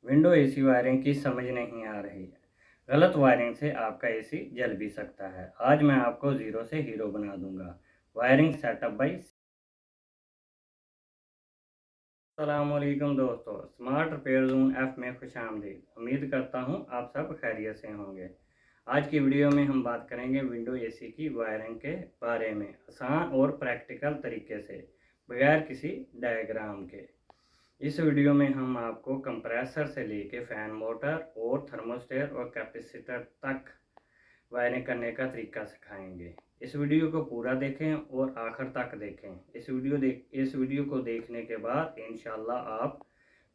Window AC wiring की समझ नहीं आ रही है। गलत वायरिंग से आपका एसी जल भी सकता है। आज मैं आपको ज़ीरो से हीरो बना दूंगा। Wiring set up by. अस्सलामुअलैकुम दोस्तों, स्मार्ट रिपेयर जोन ऐप में खुशामदीद। उम्मीद करता हूं आप सब खैरियत से होंगे। आज की वीडियो में हम बात करेंगे विंडो एसी की वायरिंग के बारे में, आसान और प्रैक्टिकल तरीके से, बगैर किसी डायग्राम के। इस वीडियो में हम आपको कंप्रेसर से लेके फैन मोटर और थर्मोस्टेट और कैपेसिटर तक वायरिंग करने का तरीका सिखाएंगे। इस वीडियो को पूरा देखें और आखिर तक देखें। इस वीडियो को देखने के बाद इंशाल्लाह आप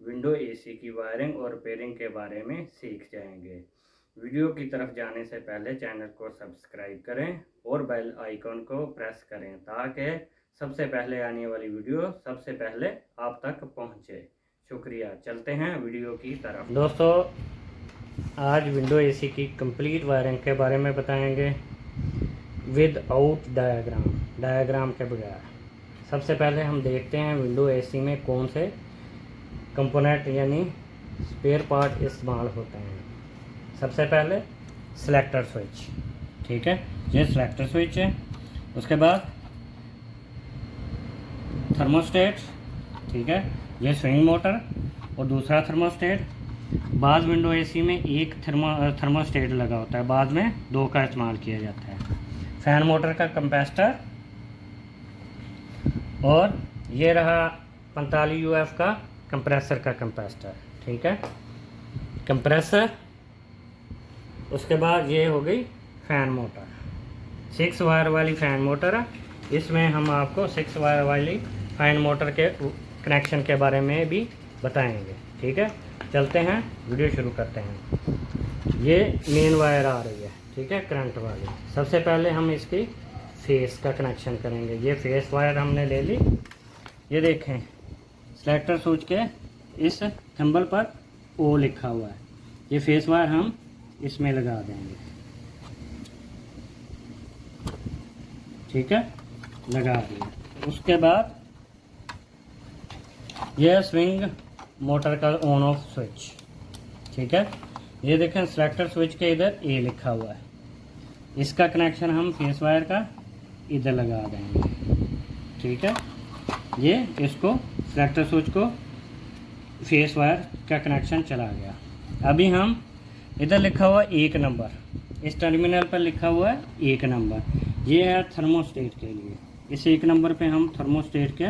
विंडो एसी की वायरिंग और रिपेयरिंग के बारे में सीख जाएंगे। वीडियो की तरफ जाने से पहले चैनल को सब्सक्राइब करें और बेल आइकन को प्रेस करें ताकि सबसे पहले आने वाली वीडियो सबसे पहले आप तक पहुंचे। शुक्रिया। चलते हैं वीडियो की तरफ। दोस्तों, आज विंडो एसी की कंप्लीट वायरिंग के बारे में बताएंगे विदाउट डायग्राम के बगैर। सबसे पहले हम देखते हैं विंडो एसी में कौन से कंपोनेंट यानी स्पेयर पार्ट इस्तेमाल होते हैं। सबसे पहले सिलेक्टर स्विच, ठीक है, ये सिलेक्टर स्विच है। उसके बाद थर्मोस्टेट, ठीक है, ये स्विंग मोटर और दूसरा थर्मोस्टेट। बाद विंडो एसी में एक थर्मोस्टेट लगा होता है, बाद में दो का इस्तेमाल किया जाता है। फैन मोटर का कंप्रेसर और ये रहा 45 UF का कंप्रेसर का कंप्रेसर, ठीक है, कंप्रेसर। उसके बाद ये हो गई फैन मोटर, 6 वायर वाली फैन मोटर है। इसमें हम आपको 6 वायर वाली फैन मोटर के कनेक्शन के बारे में भी बताएंगे, ठीक है। चलते हैं, वीडियो शुरू करते हैं। ये मेन वायर आ रही है, ठीक है, करंट वाली। सबसे पहले हम इसकी फेस का कनेक्शन करेंगे। ये फेस वायर हमने ले ली। ये देखें, सिलेक्टर स्विच के इस थंबल पर ओ लिखा हुआ है। ये फेस वायर हम इसमें लगा देंगे, ठीक है, लगा दिया। उसके बाद यह स्विंग मोटर का ऑन ऑफ स्विच, ठीक है। ये देखें, सिलेक्टर स्विच के इधर ए लिखा हुआ है। इसका कनेक्शन हम फेस वायर का इधर लगा देंगे, ठीक है। ये इसको सिलेक्टर स्विच को फेस वायर का कनेक्शन चला गया। अभी हम इधर लिखा हुआ 1 नंबर, इस टर्मिनल पर लिखा हुआ है 1 नंबर। ये है थर्मोस्टेट के लिए। इस 1 नंबर पे हम थर्मोस्टेट के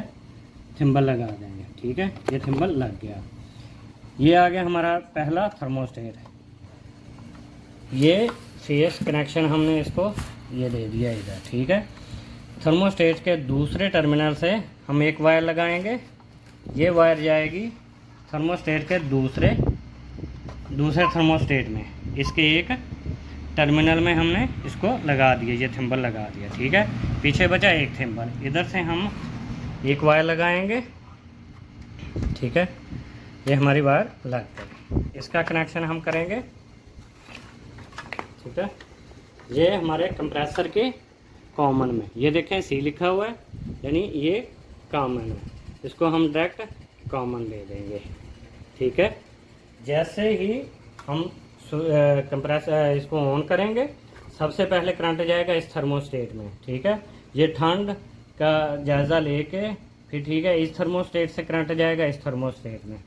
थिम्बल लगा देंगे, ठीक है। ये थिम्बल लग गया। ये आ गया हमारा पहला थर्मोस्टेट। ये फेस कनेक्शन हमने इसको ये दे दिया इधर, ठीक है। थर्मोस्टेट के दूसरे टर्मिनल से हम एक वायर लगाएंगे। ये वायर जाएगी थर्मोस्टेट के दूसरे थर्मोस्टेट में। इसके एक टर्मिनल में हमने इसको लगा दिया, ये थिम्बल लगा दिया, ठीक है। पीछे बचा एक थिम्बल, इधर से हम एक वायर लगाएंगे, ठीक है। ये हमारी वायर लग गई। इसका कनेक्शन हम करेंगे, ठीक है। ये हमारे कंप्रेसर के कॉमन में, ये देखें सी लिखा हुआ है, यानी ये कॉमन है। इसको हम डायरेक्ट कॉमन ले देंगे, ठीक है। जैसे ही हम कंप्रेसर इसको ऑन करेंगे, सबसे पहले करंट जाएगा इस थर्मोस्टेट में, ठीक है। ये ठंड का जायज़ा लेके फिर, ठीक है, इस थर्मोस्टेट से करंट जाएगा इस थर्मोस्टेट में।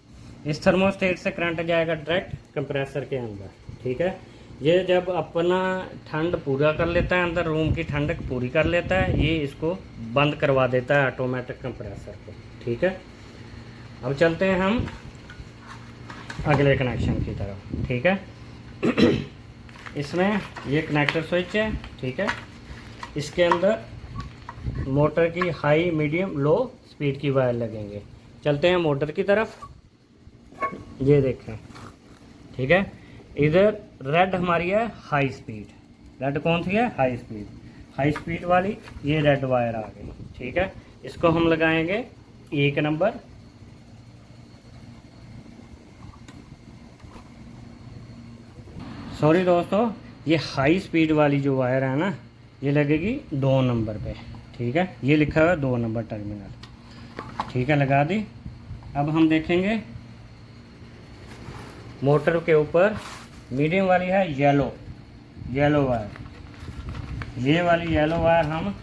इस थर्मोस्टेट से करंट जाएगा डायरेक्ट कंप्रेसर के अंदर, ठीक है। ये जब अपना ठंड पूरा कर लेता है, अंदर रूम की ठंडक पूरी कर लेता है, ये इसको बंद करवा देता है ऑटोमेटिक कंप्रेसर को, ठीक है। अब चलते हैं हम अगले कनेक्शन की तरफ, ठीक है। इसमें ये कनेक्टर स्विच है, ठीक है। इसके अंदर मोटर की हाई, मीडियम, लो स्पीड की वायर लगेंगे। चलते हैं मोटर की तरफ। ये देखें, ठीक है, इधर रेड हमारी है हाई स्पीड। रेड कौन सी है? हाई स्पीड वाली। ये रेड वायर आ गई, ठीक है। इसको हम लगाएंगे 1 नंबर। सॉरी दोस्तों, ये हाई स्पीड वाली जो वायर है ना, ये लगेगी 2 नंबर पे, ठीक है। ये लिखा हुआ है 2 नंबर टर्मिनल, ठीक है, लगा दी। अब हम देखेंगे मोटर के ऊपर मीडियम वाली है येलो वायर। ये वाली येलो वायर हम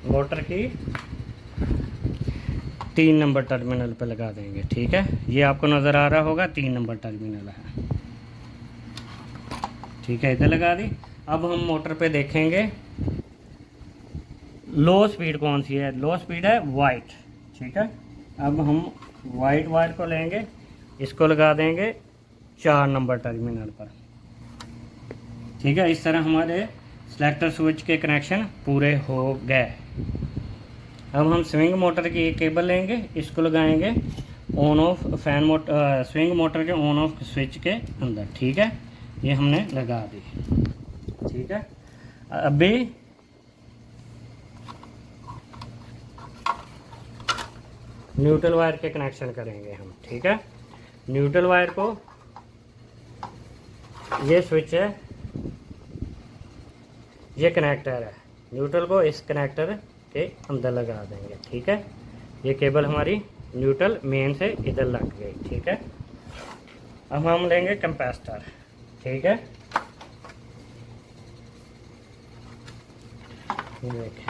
मोटर की 3 नंबर टर्मिनल पे लगा देंगे। ठीक है, ये आपको नज़र आ रहा होगा 3 नंबर टर्मिनल है। ठीक है, इधर लगा दी। अब हम मोटर पे देखेंगे लो स्पीड कौन सी है। लो स्पीड है वाइट। ठीक है, अब हम वाइट वायर को लेंगे, इसको लगा देंगे 4 नंबर टर्मिनल पर। ठीक है, इस तरह हमारे सेलेक्टर स्विच के कनेक्शन पूरे हो गए। अब हम स्विंग मोटर की एक केबल लेंगे, इसको लगाएंगे on off fan motor swing motor के ऑन ऑफ स्विच के अंदर। ठीक है, ये हमने लगा दी। ठीक है, अभी न्यूट्रल वायर के कनेक्शन करेंगे हम। ठीक है, न्यूट्रल वायर को, ये स्विच है, ये कनेक्टर है, न्यूट्रल को इस कनेक्टर के अंदर लगा देंगे। ठीक है, ये केबल हमारी न्यूट्रल मेन से इधर लग गई। ठीक है, अब हम लेंगे कैपेसिटर। ठीक है, देखें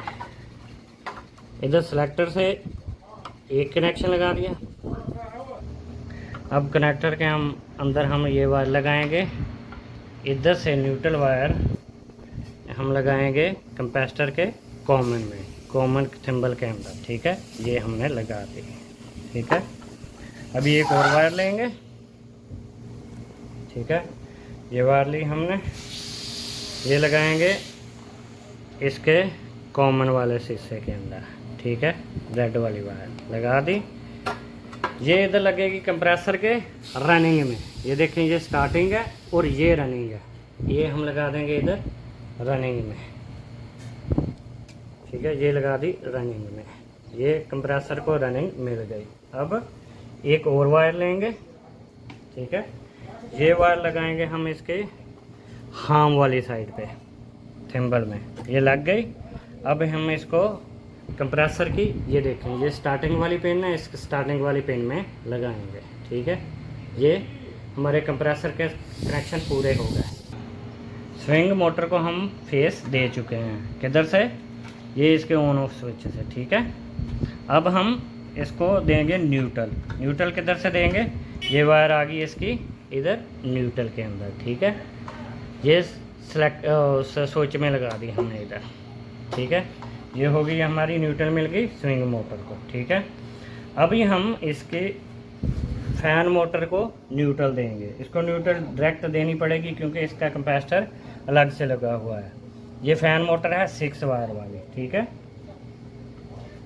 इधर सेलेक्टर से एक कनेक्शन लगा दिया। अब कनेक्टर के अंदर हम ये वायर लगाएंगे, इधर से न्यूट्रल वायर हम लगाएंगे कैपेसिटर के कॉमन थिम्बल के अंदर। ठीक है, ये हमने लगा दी। ठीक है, अभी एक और वायर लेंगे। ठीक है, ये वायर ली हमने, ये लगाएंगे इसके कॉमन वाले शीशे के अंदर। ठीक है, रेड वाली वायर लगा दी। ये इधर लगेगी कंप्रेसर के रनिंग में। ये देखें, ये स्टार्टिंग है और ये रनिंग है, ये हम लगा देंगे इधर रनिंग में। ठीक है, ये लगा दी रनिंग में, ये कंप्रेसर को रनिंग मिल गई। अब एक और वायर लेंगे। ठीक है, ये वायर लगाएंगे हम इसके हार्म वाली साइड पे थिम्बल में, ये लग गई। अब हम इसको कंप्रेसर की, ये देखें, ये स्टार्टिंग वाली पिन है, इस स्टार्टिंग वाली पिन में लगाएंगे। ठीक है, ये हमारे कंप्रेसर के कनेक्शन पूरे हो गए। स्विंग मोटर को हम फेस दे चुके हैं, किधर से, ये इसके ऑन ऑफ स्विच से। ठीक है, अब हम इसको देंगे न्यूट्रल किधर से देंगे, ये वायर आ गई इसकी इधर न्यूट्रल के अंदर। ठीक है, ये स्विच में लगा दी हमने इधर। ठीक है, ये हो गई हमारी न्यूट्रल मिल गई स्विंग मोटर को। ठीक है, अभी हम इसके फैन मोटर को न्यूट्रल देंगे। इसको न्यूट्रल डायरेक्ट देनी पड़ेगी क्योंकि इसका कैपेसिटर अलग से लगा हुआ है। ये फैन मोटर है 6 वायर वाली। ठीक है,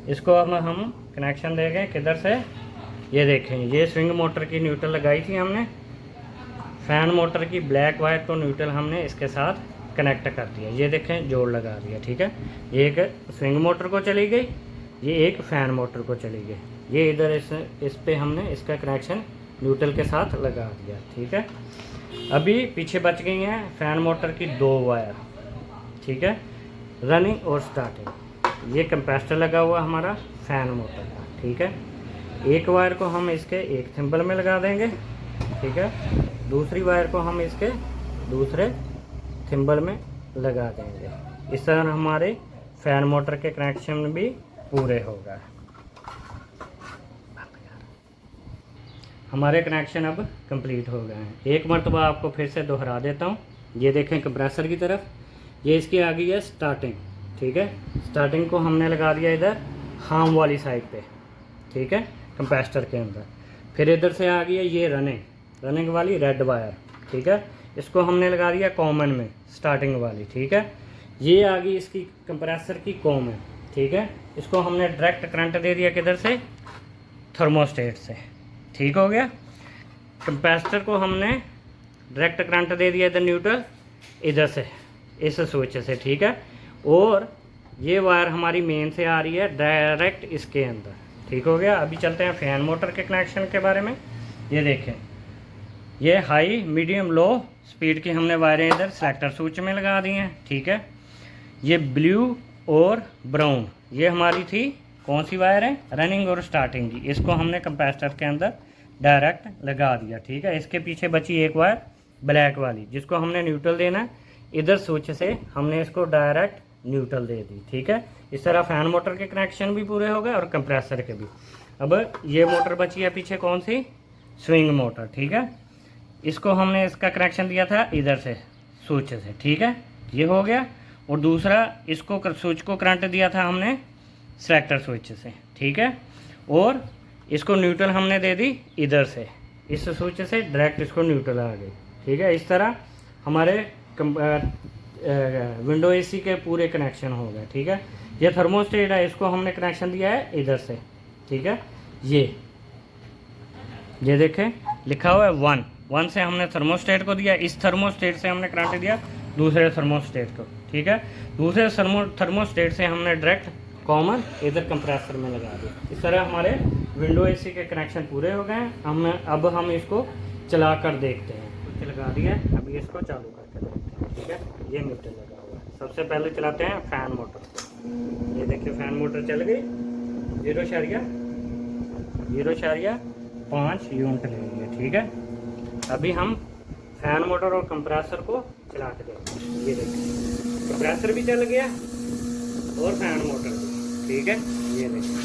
इसको अब हम कनेक्शन देंगे किधर से, ये देखें, ये स्विंग मोटर की न्यूट्रल लगाई थी हमने, फैन मोटर की ब्लैक वायर को न्यूट्रल हमने इसके साथ कनेक्ट कर दिया। ये देखें, जोड़ लगा दिया। ठीक है, ये एक स्विंग मोटर को चली गई, ये एक फैन मोटर को चली गई। ये इधर इस पे हमने इसका कनेक्शन न्यूट्रल के साथ लगा दिया। ठीक है, अभी पीछे बच गई हैं फैन मोटर की 2 वायर। ठीक है, रनिंग और स्टार्टिंग। ये कैपेसिटर लगा हुआ हमारा फैन मोटर का। ठीक है, एक वायर को हम इसके एक थिम्बल में लगा देंगे। ठीक है, दूसरी वायर को हम इसके दूसरे थिम्बल में लगा देंगे। इस तरह हमारे फैन मोटर के कनेक्शन भी पूरे हो गए। हमारे कनेक्शन अब कंप्लीट हो गए हैं। एक मरतबा आपको फिर से दोहरा देता हूँ। ये देखें कंप्रेसर की तरफ, ये इसकी आ गई है स्टार्टिंग। ठीक है, स्टार्टिंग को हमने लगा दिया इधर हार्म वाली साइड पे। ठीक है, कैपेसिटर के अंदर। फिर इधर से आ गई है ये रनिंग वाली रेड वायर। ठीक है, इसको हमने लगा दिया कॉमन में, स्टार्टिंग वाली। ठीक है, ये आ गई इसकी कंप्रेसर की कॉमन। ठीक है, इसको हमने डायरेक्ट करंट दे दिया किधर से, थर्मोस्टेट से। ठीक हो गया। कैपेसिटर को हमने डायरेक्ट करंट दे दिया इधर न्यूट्रल, इधर से इस स्विच से। ठीक है, और ये वायर हमारी मेन से आ रही है डायरेक्ट इसके अंदर। ठीक हो गया। अभी चलते हैं फैन मोटर के कनेक्शन के बारे में। ये देखें, ये हाई मीडियम लो स्पीड की हमने वायरें इधर सेलेक्टर स्विच में लगा दी हैं। ठीक है, ये ब्लू और ब्राउन ये हमारी थी कौन सी वायर है, रनिंग और स्टार्टिंग की। इसको हमने कैपेसिटर के अंदर डायरेक्ट लगा दिया। ठीक है, इसके पीछे बची एक वायर ब्लैक वाली जिसको हमने न्यूट्रल देना है। इधर स्विच से हमने इसको डायरेक्ट न्यूट्रल दे दी। ठीक है, इस तरह फैन मोटर के कनेक्शन भी पूरे हो गए और कंप्रेसर के भी। अब ये मोटर बची है पीछे, कौन सी, स्विंग मोटर। ठीक है, इसको हमने इसका कनेक्शन दिया था इधर से स्विच से। ठीक है, ये हो गया। और दूसरा इसको स्विच को करंट दिया था हमने सेलेक्टर स्विच से। ठीक है, और इसको न्यूट्रल हमने दे दी इधर से, इस स्विच से डायरेक्ट इसको न्यूट्रल आ गई। ठीक है, इस तरह हमारे विंडो एसी के पूरे कनेक्शन हो गए। ठीक है, ये थर्मोस्टेट है, इसको हमने कनेक्शन दिया है इधर से। ठीक है, ये देखें लिखा हुआ है 1 से हमने थर्मोस्टेट को दिया, इस थर्मोस्टेट से हमने करंट दिया दूसरे थर्मोस्टेट को। ठीक है, दूसरे थर्मोस्टेट से हमने डायरेक्ट कॉमन इधर कंप्रेसर में लगा दिया। इस तरह हमारे विंडो एसी के कनेक्शन पूरे हो गए हैं। अब हम इसको चला कर देखते हैं। कुछ लगा दिया है, अभी इसको चालू करके देखते हैं। ठीक है, ये मीटर लगा हुआ है। सबसे पहले चलाते हैं फैन मोटर। ये देखिए फैन मोटर चल गई, 0.5 यूनिट ले लिए। ठीक है, अभी हम फैन मोटर और कंप्रेसर को चला के देखते हैं। ये देखिए कंप्रेसर भी चल गया और फैन मोटर भी। ठीक है, ये देखिए।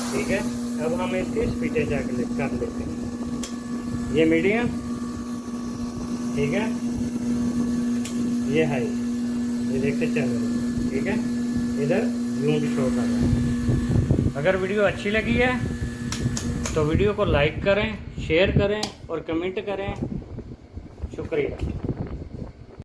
ठीक है, अब हम इसकी स्पीडें चेक कर लेते हैं। ये मीडियम, ठीक है, ये हाई, ये देखते चल रही है। ठीक है, इधर यूनिट शो कर रहा है। अगर वीडियो अच्छी लगी है तो वीडियो को लाइक करें, शेयर करें और कमेंट करें। शुक्रिया।